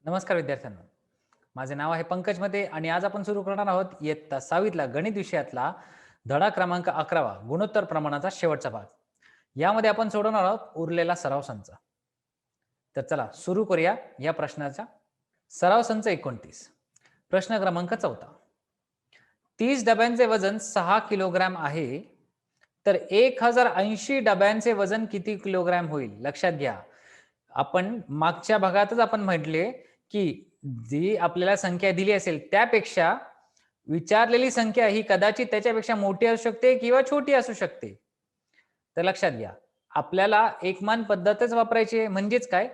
नमस्कार विद्यार्थ्यांनो. माझे नाव आहे पंकज मते आणि आज आपण सुरू करणार आहोत इयत्ता 6वीतला गणित विषयातला धडा क्रमांक 11 गुणोत्तर प्रमाणाचा शेवटचा भाग. यामध्ये आपण सोडवणार आहोत उरलेला सराव संच. तर चला सुरू करूया या प्रश्नाचा. सराव संच 29. प्रश्न क्रमांक 4. 30 डब्यांचे वजन 6 किलोग्रॅम आहे. तर 1080 डब्यांचे वजन किती किलोग्रॅम होईल? लक्षात घ्या. आपण मागच्या भागातच आपण म्हटले, की जी आपल्याला संख्या दिली असेल त्यापेक्षा विचारलेली संख्या ही कदाचित त्याच्यापेक्षा मोठी असू शकते किंवा छोटी असू शकते. तर लक्षात घ्या. आपल्याला एकमान पद्धतच वापरायची आहे. म्हणजेच काय?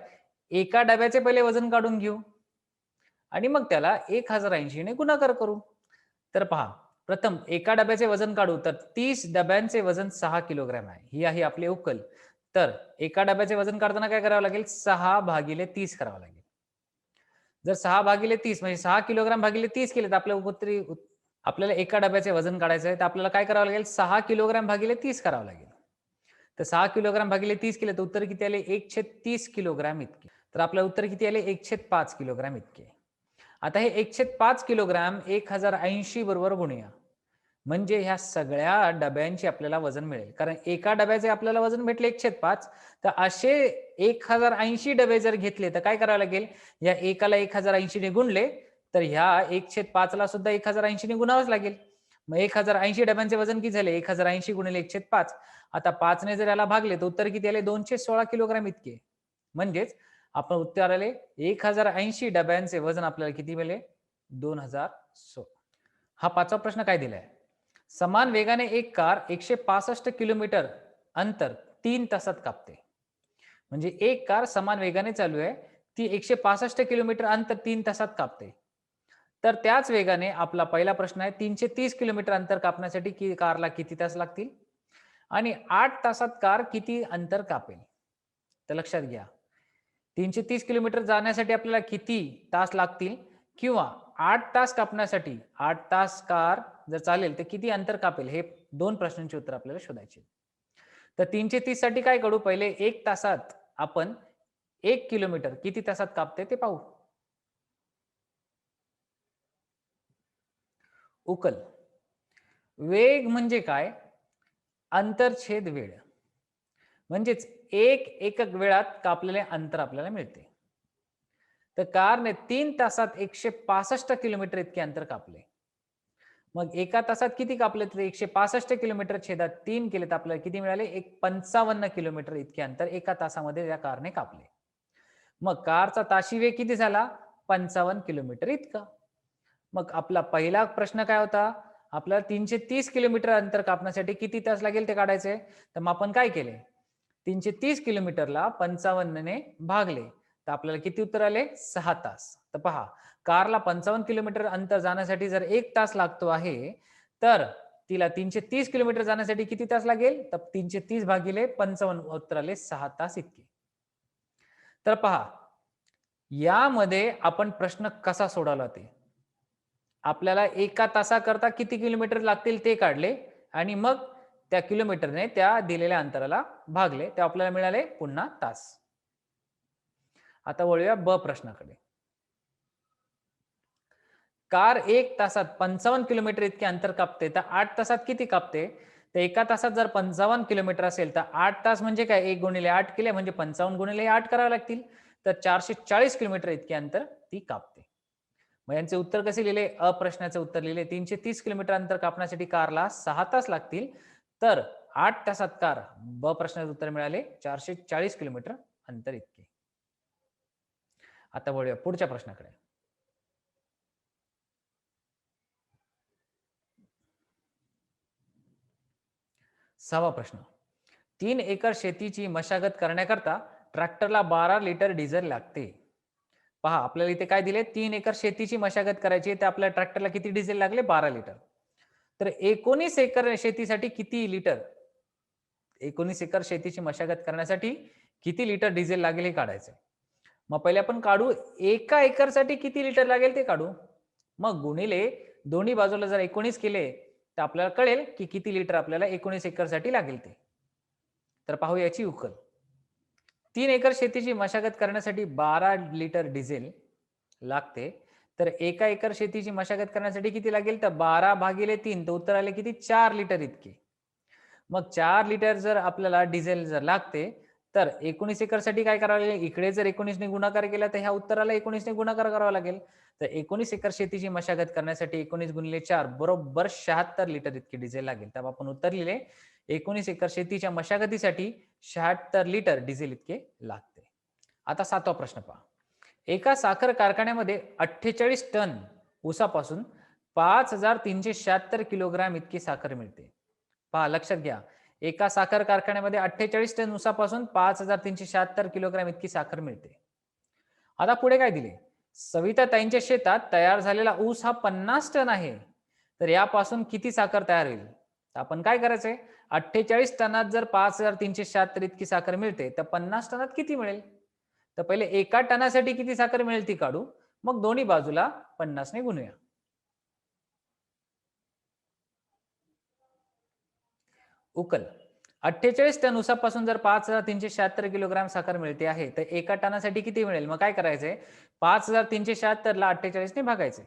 एका डब्याचे पहिले वजन काढून घेऊ आणि मग त्याला 1080 ने गुणाकार करू. तर पहा, प्रथम एका डब्याचे वजन काढू तर 30 डब्यांचे वजन 6 किलोग्रॅम आहे. ही आहे आपली उकल. तर एका डब्याचे वजन काढताना काय करावं लागेल? 6/30 करावं लागेल. जर 6/30 म्हणजे 6 किलोग्राम भागिले 30 केले तर आपल्याला एका डब्याचे वजन काढायचं आहे तर आपल्याला काय करावं लागेल? 6 किलोग्राम भागिले 30 करावं लागेल. तर 6 किलोग्राम भागिले 30 केले तर उत्तर किती आले? 1/30 किलोग्राम इतके. तर आपलं उत्तर किती आले? 1/5 किलोग्राम इतके. आता हे 1/5 किलोग्राम 1080 बरोबर गुणूया. म्हणजे ह्या सगळ्या डब्यांची आपल्याला वजन मिळेल. कारण एका डब्याचे आपल्याला वजन भेटले 1/5. तर असे 1080 डबे जर घेतले तर काय करावं लागेल? या एकाला 1080 ने गुणले तर ह्या 1/5 ला सुद्धा 1080 ने गुणावंच लागेल. मग 1080 डब्यांचे वजन किती झाले? 1080 गुणिले 1/5. आता 5 ने जर याला भागले तर उत्तर किती आले? 216 किलोग्राम इतके. म्हणजेच आपण उत्तर आले 1080 डब्यांचे वजन आपल्याला किती मिळाले? 2016. हा 5वा प्रश्न काय दिलाय? समान वेगाने एक कार 165 किलोमीटर अंतर 3 तासात कापते. म्हणजे एक कार समान वेगाने चालू आहे. ती 165 किलोमीटर अंतर 3 तासात कापते. तर त्याच वेगाने आपला पहिला प्रश्न आहे 330 किलोमीटर अंतर कापण्यासाठी कारला किती तास लागतील? आणि 8 तासात कार किती अंतर कापेल? तर लक्षात घ्या. 330 किलोमीटर जाण्यासाठी आपल्याला किती तास लागतील किंवा 8 तास कापण्यासाठी 8 तास कार जर चालेल तर किती अंतर कापेल? हे 2 प्रश्नांची उत्तर आपल्याला शोधायची. तर 330 साठी काय करू? पहिले 1 तासात आपण 1 किलोमीटर किती तासात कापते ते पाहू. उकल. वेग म्हणजे काय? अंतर छेद वेळ. म्हणजेच एक एकक वेळात कापलेले अंतर आपल्याला मिळते. तर कारने 3 तासात 165 किलोमीटर इतके अंतर कापले. मग एका तासात किती कापले? तर 165 किलोमीटर छेदात 3 केले तर आपल्याला किती मिळाले? 55 किलोमीटर इतके अंतर एका तासामध्ये या कारने कापले. मग कारचा ताशी वेग किती झाला? 55 किलोमीटर इतका. मग आपला पहिला प्रश्न काय होता? आपल्याला 330 किलोमीटर अंतर कापण्यासाठी किती तास लागेल ते काढायचे. तर मग आपण काय केले? 330 किलोमीटरला 55 ने भागले. तर आपल्याला किती उत्तर आले? 6 तास. तर पहा, कारला 55 किलोमीटर अंतर जाण्यासाठी जर 1 तास लागतो आहे, तर तिला 330 किलोमीटर जाण्यासाठी किती तास लागेल? तर 330 भागिले 55 उत्तर आले 6 तास इतके. तर पहा, यामध्ये आपण प्रश्न कसा सोडवला ते. आपल्याला एका तासाकरता किती किलोमीटर लागतील ते काढले आणि मग त्या किलोमीटरने त्या दिलेल्या अंतराला भागले. ते आपल्याला मिळाले पुन्हा तास. आता वळूया ब प्रश्नाकडे. कार 1 तासात 55 किलोमीटर इतके अंतर कापते, तर 8 तासात किती कापते? तर एका तासात जर 55 किलोमीटर असेल, तर 8 तास म्हणजे काय? 1 गुणिले 8 केले म्हणजे 55 गुणिले 8 करावे लागतील. तर 440 किलोमीटर इतके अंतर ती कापते. मग यांचे उत्तर कसे लिहिले? अ प्रश्नाचे उत्तर लिहिले. 330 किलोमीटर अंतर कापण्यासाठी कारला 6 तास लागतील. तर 8 तासात कार ब प्रश्नाचे उत्तर मिळाले 440 किलोमीटर अंतर इतके. आता वळूया पुढच्या प्रश्नाकडे. 6वा प्रश्न. 3 एकर शेतीची मशागत करण्याकरता ट्रॅक्टरला 12 लिटर डिझेल लागते. पहा, आपल्याला इथे काय दिले? 3 एकर शेतीची मशागत करायची आहे, तर आपल्या ट्रॅक्टरला किती डिझेल लागले? 12 लिटर. तर 19 एकर शेतीसाठी किती लिटर 19 एकर शेतीची मशागत करण्यासाठी किती लिटर डिझेल लागेल हे काढायचं. मग पहिले आपण काढू एका एकरसाठी किती लिटर लागेल ते काढू. मग गुणिले दोन्ही बाजूला जर 19 केले तर आपल्याला कळेल की किती लिटर आपल्याला 19 एकरसाठी लागेल ते. तर पाहू याची उकल. 3 एकर शेतीची मशागत करण्यासाठी 12 लिटर डिझेल लागते, तर एका एकर शेतीची मशागत करण्यासाठी किती लागेल? तर 12/3, तर उत्तर आले किती? 4 लिटर इतके. मग 4 लिटर जर आपल्याला डिझेल जर लागते, तर 19 एकरसाठी काय करावं लागेल? इकडे जर 19 ने गुणाकार केला, तर ह्या उत्तराला 19 ने गुणाकार करावा लागेल. तर 19 एकर शेतीची मशागत करण्यासाठी 19 गुणिले 4 बरोबर 76 लिटर इतके डिझेल लागेल. तर आपण उत्तर लिहिले 19 एकर शेतीच्या मशागतीसाठी 76 लिटर डिझेल इतके लागते. आता 7वा प्रश्न पहा. एका साखर कारखान्यामध्ये 48 टन ऊसापासून 5376 किलोग्राम इतकी साखर मिळते. पहा, लक्षात घ्या. एका साखर कारखान्यामध्ये 48 टन ऊसापासून 5376 किलोग्राम इतकी साखर मिळते. आता पुढे काय दिले? सविताताईंच्या शेतात तयार झालेला ऊस हा 50 टन आहे. तर यापासून किती साखर तयार होईल? तर आपण काय करायचंय? 48 टनात जर 5376 इतकी साखर मिळते, तर 50 टनात किती मिळेल? तर पहिले एका टनासाठी किती साखर मिळेल ती काढू. मग दोन्ही बाजूला 50 ने गुणूया. उकल. 48 टन ऊसापासून जर 5376 किलोग्राम साखर मिळते आहे, तर एका टनासाठी किती मिळेल? मग काय करायचंय? 5376 ला 48 ने भागायचे.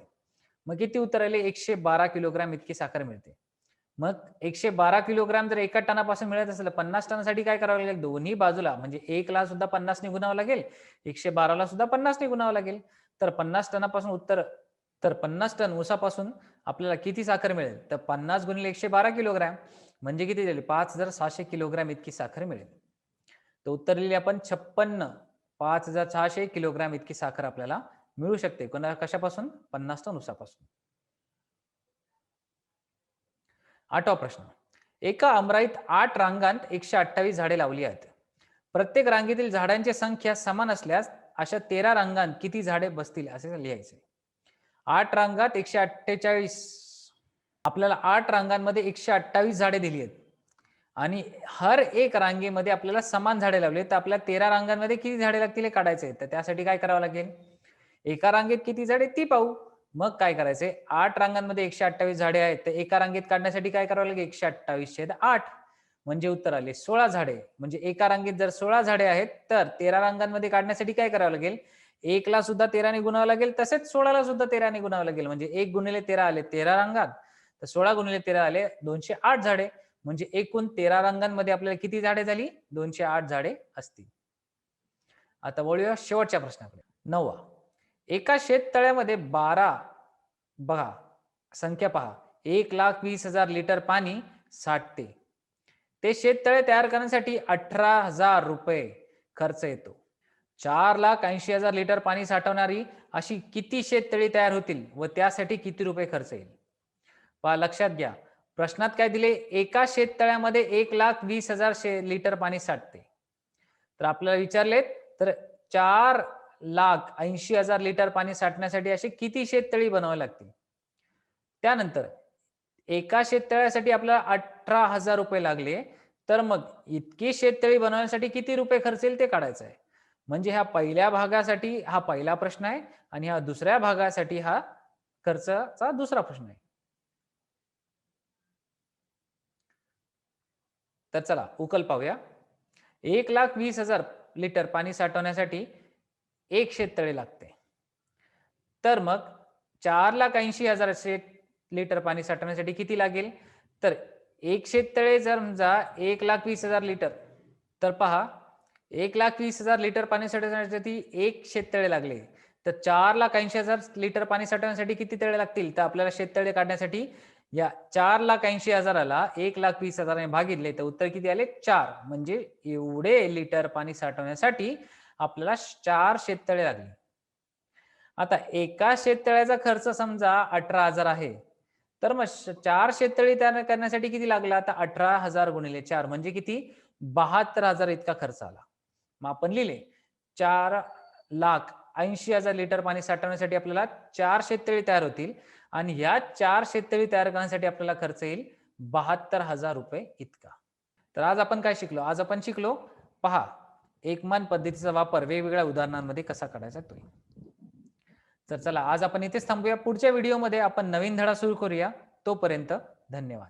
मग किती उत्तर आले? 112 किलोग्राम इतकी साखर मिळते. मग 112 किलोग्राम जर एका टनापासून मिळत असेल, तर 50 टनासाठी काय करावं लागेल? दोन्ही बाजूला म्हणजे 1 ला सुद्धा 50 ने गुणावं लागेल, 112 ला सुद्धा 50 ने गुणावं लागेल. तर 50 टनापासून उत्तर तर 50 टन ऊसापासून आपल्याला किती साखर मिळेल? तर 50 गुणिले 112 किलोग्राम म्हणजे किती झाले? 5600 किलोग्राम इतकी साखर मिळेल. तर उत्तर लिहिले आपण 56. 5600 किलोग्राम इतकी साखर आपल्याला मिळू शकते. कशापासून? 50 टन ऊसापासून. 8वा प्रश्न. एका आमराईत 8 रांगांत 128 झाडे लावली आहेत. प्रत्येक रांगेतील झाडांची संख्या समान असल्यास अशा 13 रांगांत किती झाडे बसतील असे लिहायचे. 8 रांगात 148. आपल्याला 8 रांगांमध्ये 128 झाडे दिली आहेत आणि हर एक रांगेमध्ये आपल्याला समान झाडे लावली आहेत. तर आपल्याला 13 रांगांमध्ये किती झाडे लागतील हे काढायचे आहे. तर त्यासाठी काय करावं लागेल? एका रांगेत किती झाडे ती पाहू. मग काय करायचंय? 8 रांगांमध्ये 128 झाडे आहेत. तर एका रांगेत काढण्यासाठी काय करावं लागेल? 128/8 म्हणजे उत्तर आले 16 झाडे. म्हणजे एका रांगेत जर 16 झाडे आहेत, तर 13 रांगांमध्ये काढण्यासाठी काय करावं लागेल? 1 ला सुद्धा 13 ने गुणावं लागेल, तसेच 16 ला सुद्धा 13 ने गुणावं लागेल. म्हणजे 1 गुणिले 13 आले 13 रांगात, तर 16 गुणिले 13 आले 208 झाडे. म्हणजे एकूण 13 रांगांमध्ये आपल्याला किती झाडे झाली? 208 झाडे असतील. आता वळूया शेवटच्या प्रश्नाकडे. 9वा. एका शेततळ्यामध्ये 12 बघा, संख्या पहा. 1,20,000 लिटर पाणी साठते. ते शेततळे तयार करण्यासाठी 18,000 रुपये खर्च येतो. 4,80,000 लिटर पाणी साठवणारी अशी किती शेततळी तयार होतील व त्यासाठी किती रुपये खर्च येईल? पहा, लक्षात घ्या. प्रश्नात काय दिले? एका शेततळ्यामध्ये 1,20,000 लिटर पाणी साठते. तर आपल्याला विचारलेत, तर 4,80,000 लिटर पाणी साठण्यासाठी असे किती शेततळी बनावे लागतील? त्यानंतर एका शेततळ्यासाठी आपल्याला 18,000 रुपये लागले, तर मग इतकी शेततळी बनवण्यासाठी किती रुपये खर्च येईल ते काढायचं आहे. म्हणजे ह्या पहिल्या भागासाठी हा पहिला प्रश्न आहे आणि ह्या दुसऱ्या भागासाठी हा खर्चाचा दुसरा प्रश्न आहे. तर चला उकल पाहूया. 1,20,000 लिटर पाणी साठवण्यासाठी एक शेततळे लागते. तर मग 4,80,000 लिटर पाणी साठवण्यासाठी किती लागेल? तर एक शेततळे जर समजा 1,20,000 लिटर, तर पहा 1,20,000 लिटर पाणी साठवण्यासाठी एक शेततळे लागले. तर 4,80,000 लिटर पाणी साठवण्यासाठी किती तळे लागतील? तर आपल्याला शेततळे काढण्यासाठी या 4,80,000ला 1,20,000 ने भागितले, तर उत्तर किती आले? 4. म्हणजे एवढे लिटर पाणी साठवण्यासाठी आपल्याला 4 शेततळे लागले. आता एका शेततळ्याचा खर्च समजा 18,000 आहे. तर मग 4 शेततळी तयार करण्यासाठी किती लागला? आता 18,000 गुणिले 4 म्हणजे किती? 72,000 इतका खर्च आला. मग आपण लिहिले 4,80,000 लिटर पाणी साठवण्यासाठी आपल्याला 4 शेततळी तयार होतील आणि ह्या 4 शेततळी तयार करण्यासाठी आपल्याला खर्च येईल 72,000 रुपये इतका. तर आज आपण काय शिकलो? आज आपण शिकलो, पहा, एकमान पद्धतीचा वापर वेगवेगळ्या उदाहरणांमध्ये कसा करायचा तो. तर चला आज आपण इथेच थांबूया. पुढच्या व्हिडिओमध्ये आपण नवीन धडा सुरू करूया. तोपर्यंत धन्यवाद.